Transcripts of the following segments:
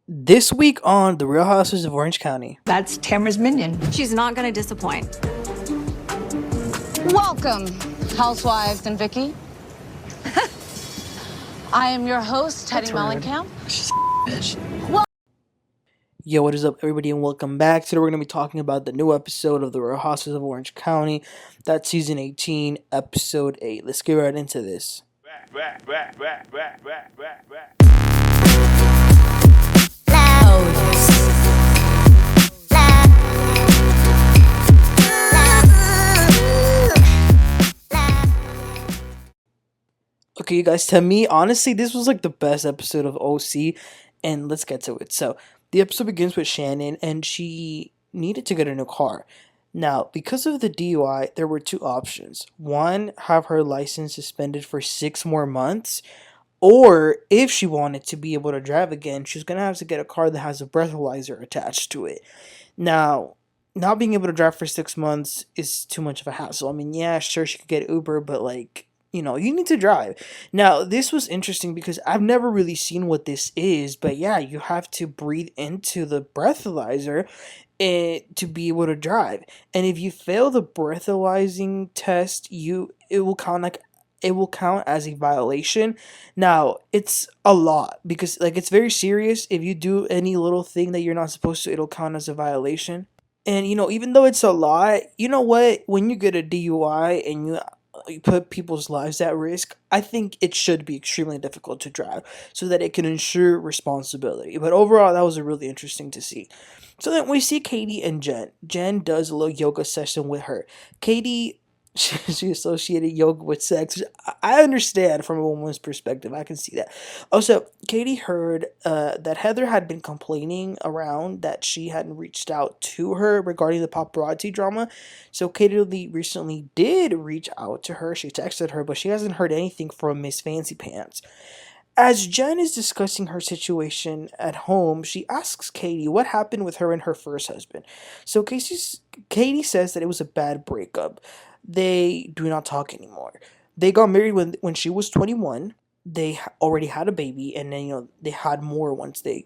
This week on The Real Housewives of Orange County. That's Tamra's minion. She's not gonna disappoint. Welcome, Housewives and Vicki. I am your host, Teddi Mellencamp. Yo, what is up, everybody, and welcome back. Today we're going to be talking about the new episode of The Real Housewives of Orange County. That's season 18, episode 8. Let's get right into this. Okay, you guys, to me, honestly, this was like the best episode of OC, and let's get to it. So, the episode begins with Shannon, and she needed to get a new car. Now, because of the DUI, there were two options. One, have her license suspended for 6 more months, or if she wanted to be able to drive again, she's going to have to get a car that has a breathalyzer attached to it. Now, not being able to drive for 6 months is too much of a hassle. I mean, yeah, sure, she could get Uber, but like, you need to drive. Now, this was interesting because I've never really seen what this is, but yeah, you have to breathe into the breathalyzer to be able to drive. And if you fail the breathalyzing test, it will count as a violation. Now, it's a lot because like it's very serious. If you do any little thing that you're not supposed to, it'll count as a violation. And even though it's a lot, you know what? When you get a DUI and you put people's lives at risk, I think it should be extremely difficult to drive so that it can ensure responsibility. But overall, that was a really interesting to see. So then we see Katie and Jen. Jen does a little yoga session with her. Katie, she associated yoga with sex. I understand from a woman's perspective. I can see that. Also, Katie heard that Heather had been complaining around that she hadn't reached out to her regarding the paparazzi drama. So Katie recently did reach out to her. She texted her, but she hasn't heard anything from Miss Fancy Pants. As Jen is discussing her situation at home, she asks Katie what happened with her and her first husband. So Katie says that it was a bad breakup. They do not talk anymore. They got married when she was 21. They already had a baby, and then they had more once they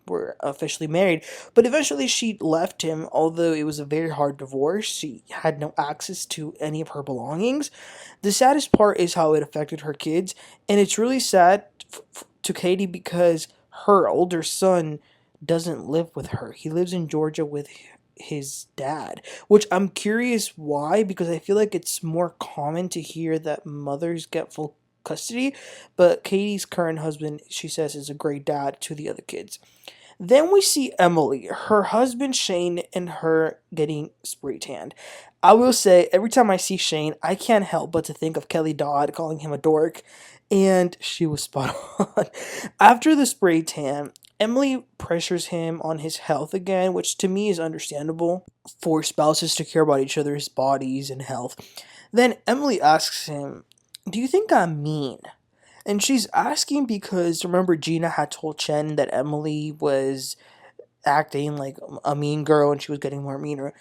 were officially married. But eventually she left him, although it was a very hard divorce. She had no access to any of her belongings. The saddest part is how it affected her kids, and it's really sad to Katie because her older son doesn't live with her. He lives in Georgia with his dad, which I'm curious why, because I feel like it's more common to hear that mothers get full custody, but Katie's current husband, she says, is a great dad to the other kids. Then we see Emily, her husband Shane, and her getting spray tanned. I will say, every time I see Shane, I can't help but to think of Kelly Dodd calling him a dork, and she was spot on. After the spray tan, Emily pressures him on his health again, which to me is understandable for spouses to care about each other's bodies and health. Then Emily asks him, "Do you think I'm mean?" And she's asking because remember Gina had told Chen that Emily was acting like a mean girl and she was getting more meaner.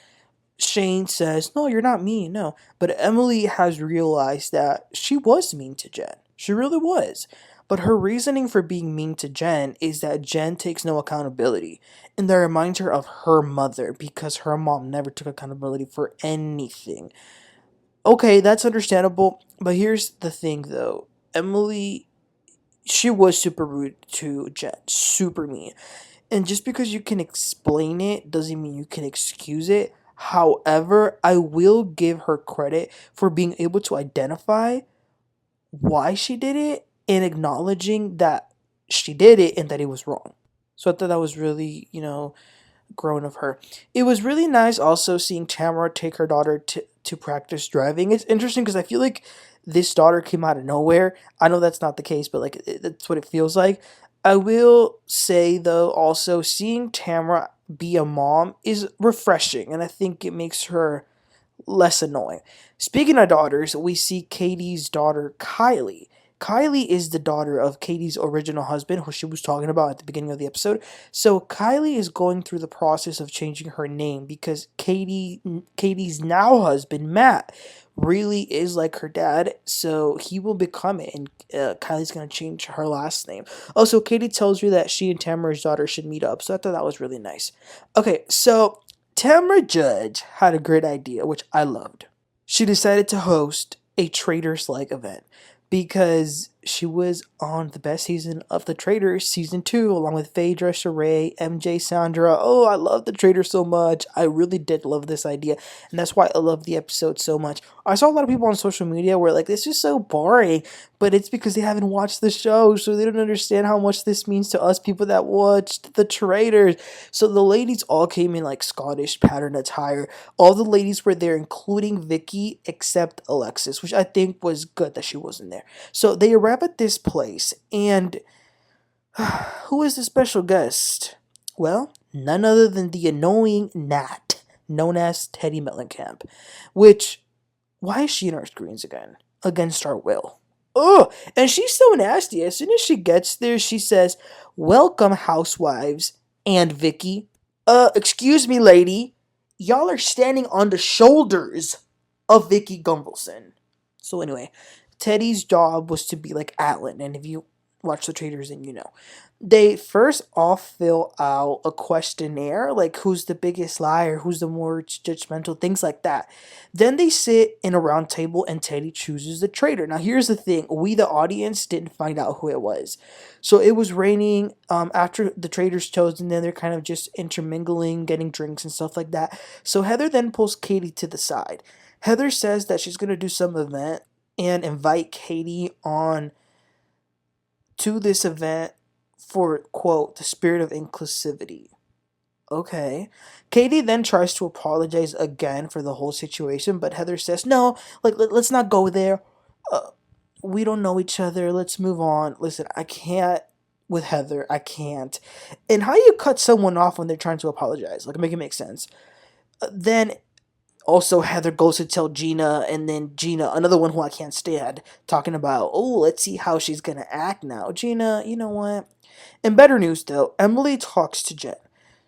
Shane says, "No, you're not mean, no." But Emily has realized that she was mean to Jen. She really was. But her reasoning for being mean to Jen is that Jen takes no accountability. And that reminds her of her mother because her mom never took accountability for anything. Okay, that's understandable. But here's the thing though. Emily, she was super rude to Jen. Super mean. And just because you can explain it doesn't mean you can excuse it. However, I will give her credit for being able to identify why she did it and acknowledging that she did it and that it was wrong. So I thought that was really, grown of her. It was really nice also seeing Tamra take her daughter to practice driving. It's interesting because I feel like this daughter came out of nowhere. I know that's not the case, but like that's what it feels like. I will say though, also seeing Tamra be a mom is refreshing, and I think it makes her less annoying. Speaking of daughters, we see Katie's daughter Kylie. Kylie is the daughter of Katie's original husband, who she was talking about at the beginning of the episode. So Kylie is going through the process of changing her name because Katie's now husband, Matt, really is like her dad, so he will become it, and Kylie's gonna change her last name. Also, Katie tells you that she and Tamara's daughter should meet up, so I thought that was really nice. Okay, so Tamra Judge had a great idea, which I loved. She decided to host a Traitors-like event because she was on the best season of the Traitors, season 2, along with Phaedra, Sheree, MJ, Sandra. Oh, I love the Traitors so much. I really did love this idea, and that's why I love the episode so much. I saw a lot of people on social media were like, this is so boring, but it's because they haven't watched the show, so they don't understand how much this means to us people that watched the Traitors. So the ladies all came in like Scottish pattern attire. All the ladies were there, including Vicki, except Alexis, which I think was good that she wasn't there. So they arrive at this place, and who is the special guest? Well, none other than the annoying Nat, known as Teddi Mellencamp. Which, why is she in our screens again? Against our will. Oh, and she's so nasty. As soon as she gets there, she says, "Welcome, Housewives and Vicki." Excuse me, lady. Y'all are standing on the shoulders of Vicki Gunvalson. So anyway, Teddy's job was to be like Atlin, and if you watch the Traitors, then you know. They first off fill out a questionnaire, like who's the biggest liar, who's the more judgmental, things like that. Then they sit in a round table and Teddy chooses the traitor. Now here's the thing, we the audience didn't find out who it was. So it was raining after the Traitors chose, and then they're kind of just intermingling, getting drinks and stuff like that. So Heather then pulls Katie to the side. Heather says that she's going to do some event and invite Katie on to this event for, quote, the spirit of inclusivity. Okay. Katie then tries to apologize again for the whole situation, but Heather says, no, like, let's not go there. We don't know each other. Let's move on. Listen, I can't with Heather. I can't. And how you cut someone off when they're trying to apologize? Like, make it make sense. Then also, Heather goes to tell Gina, and then Gina, another one who I can't stand, talking about, oh, let's see how she's gonna act now. Gina, you know what? In better news, though, Emily talks to Jen.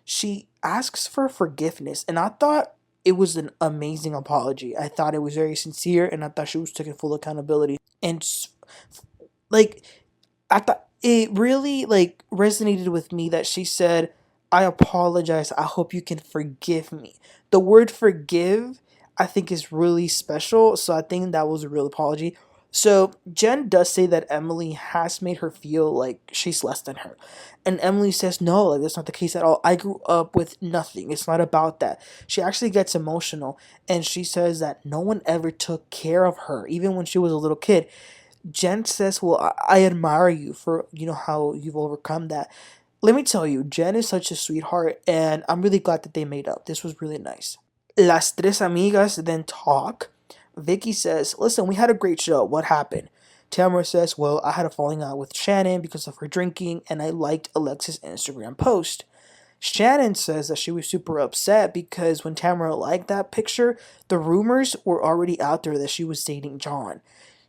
She asks for forgiveness, and I thought it was an amazing apology. I thought it was very sincere, and I thought she was taking full accountability. And, like, I thought it really, like, resonated with me that she said, I apologize. I hope you can forgive me. The word forgive, I think, is really special. So I think that was a real apology. So Jen does say that Emily has made her feel like she's less than her. And Emily says, no, like, that's not the case at all. I grew up with nothing. It's not about that. She actually gets emotional. And she says that no one ever took care of her, even when she was a little kid. Jen says, well, I admire you for, how you've overcome that. Let me tell you, Jen is such a sweetheart, and I'm really glad that they made up. This was really nice. Las tres amigas then talk. Vicki says, listen, we had a great show. What happened? Tamra says, well, I had a falling out with Shannon because of her drinking, and I liked Alexis' Instagram post. Shannon says that she was super upset because when Tamra liked that picture, the rumors were already out there that she was dating John.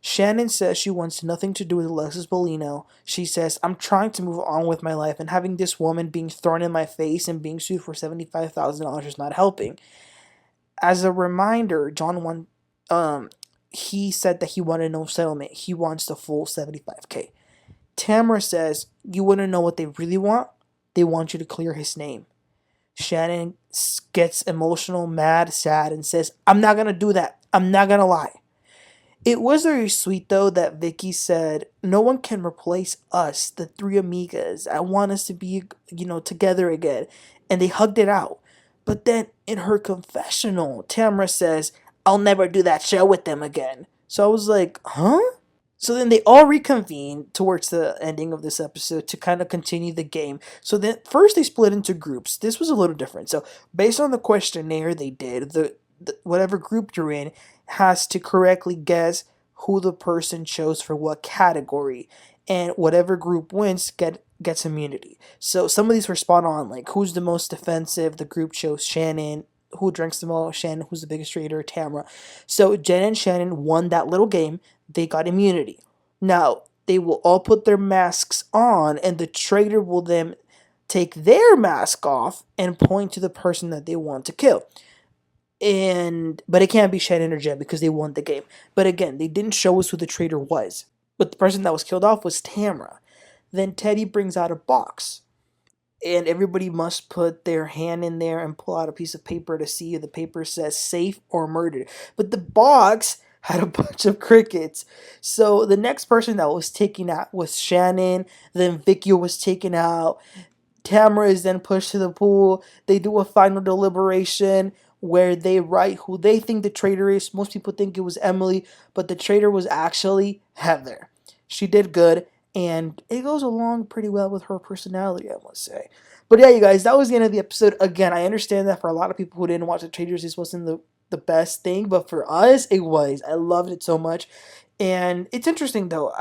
Shannon says she wants nothing to do with Alexis Bellino. She says, I'm trying to move on with my life, and having this woman being thrown in my face and being sued for $75,000 is not helping. As a reminder, he said that he wanted no settlement. He wants the full $75K. Tamra says, you want to know what they really want? They want you to clear his name. Shannon gets emotional, mad, sad, and says, I'm not going to do that. I'm not going to lie. It was very sweet, though, that Vicki said, no one can replace us, the three amigas. I want us to be, together again. And they hugged it out. But then in her confessional, Tamra says, I'll never do that show with them again. So I was like, huh? So then they all reconvene towards the ending of this episode to kind of continue the game. So then first they split into groups. This was a little different. So based on the questionnaire they did, the whatever group you're in has to correctly guess who the person chose for what category, and whatever group wins gets immunity. So some of these were spot on, like who's the most defensive, the group chose Shannon. Who drinks the most? Shannon. Who's the biggest traitor? Tamra. So Jen and Shannon won that little game. They got immunity. Now They will all put their masks on, and the traitor will then take their mask off and point to the person that they want to kill. But it can't be Shannon or Jen because they won the game. But again, they didn't show us who the traitor was. But the person that was killed off was Tamra. Then Teddi brings out a box, and everybody must put their hand in there and pull out a piece of paper to see if the paper says safe or murdered. But the box had a bunch of crickets. So the next person that was taken out was Shannon. Then Vicki was taken out. Tamra is then pushed to the pool. They do a final deliberation where they write who they think the traitor is. Most people think it was Emily, but the traitor was actually Heather. She did good, and it goes along pretty well with her personality, I must say. But yeah, you guys, that was the end of the episode. Again, I understand that for a lot of people who didn't watch the Traitors, this wasn't the best thing, but for us, it was. I loved it so much. And it's interesting though.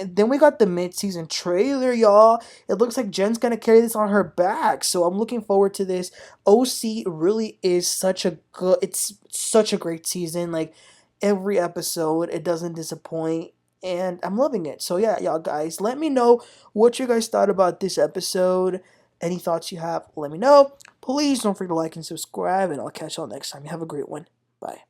Then we got the mid-season trailer, y'all. It looks like Jen's gonna carry this on her back, so I'm looking forward to this. OC really is it's such a great season. Like every episode, it doesn't disappoint, and I'm loving it. So yeah, y'all guys, let me know what you guys thought about this episode. Any thoughts you have, let me know. Please don't forget to like and subscribe, and I'll catch y'all next time. You have a great one. Bye.